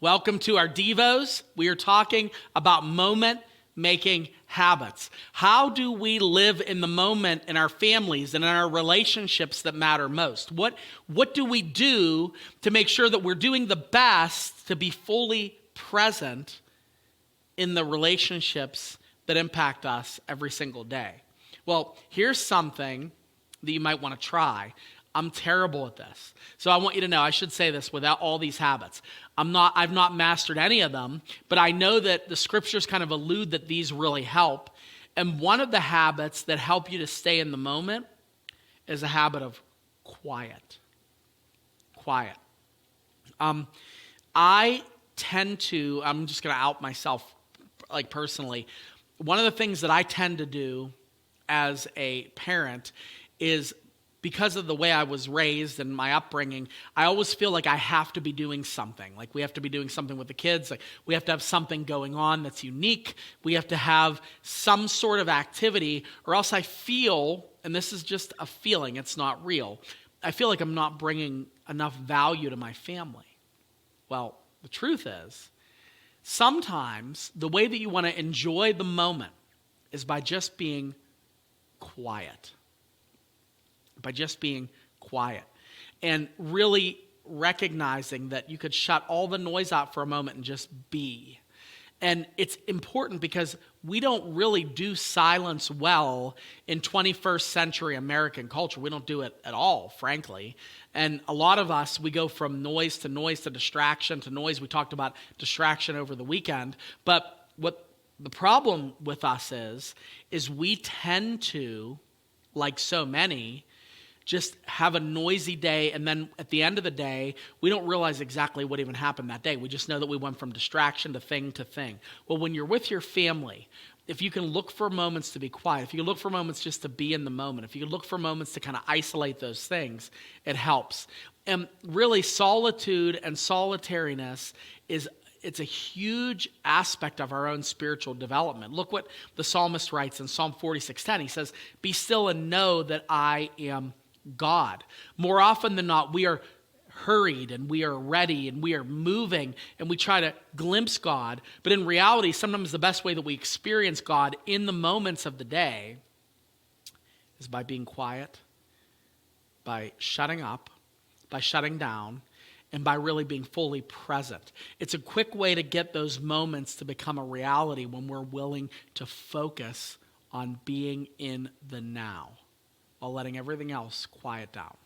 Welcome to our Devos. We are talking about moment-making habits. How do we live in the moment in our families and in our relationships that matter most? What do we do to make sure that we're doing the best to be fully present in the relationships that impact us every single day? Well, here's something that you might want to try. I'm terrible at this. So I want you to know, I should say this without all these habits. I've not mastered any of them, but I know that the scriptures kind of allude that these really help. And one of the habits that help you to stay in the moment is a habit of quiet. Quiet. I tend to, I'm just going to out myself like personally. One of the things that I tend to do as a parent is, because of the way I was raised and my upbringing, I always feel like I have to be doing something. Like we have to be doing something with the kids. Like we have to have something going on that's unique. We have to have some sort of activity, or else I feel, and this is just a feeling, it's not real, I feel like I'm not bringing enough value to my family. Well, the truth is, sometimes the way that you want to enjoy the moment is by just being quiet. By just being quiet and really recognizing that you could shut all the noise out for a moment and just be. And it's important because we don't really do silence well in 21st century American culture. We don't do it at all, frankly. And a lot of us, we go from noise to distraction to noise. We talked about distraction over the weekend. But what the problem with us is we tend to, like so many, just have a noisy day, and then at the end of the day, we don't realize exactly what even happened that day. We just know that we went from distraction to thing to thing. Well, when you're with your family, if you can look for moments to be quiet, if you can look for moments just to be in the moment, if you can look for moments to kind of isolate those things, it helps. And really, solitude and solitariness it's a huge aspect of our own spiritual development. Look what the psalmist writes in Psalm 46:10. He says, "Be still and know that I am God." More often than not, we are hurried and we are ready and we are moving and we try to glimpse God. But in reality, sometimes the best way that we experience God in the moments of the day is by being quiet, by shutting up, by shutting down, and by really being fully present. It's a quick way to get those moments to become a reality when we're willing to focus on being in the now, while letting everything else quiet down.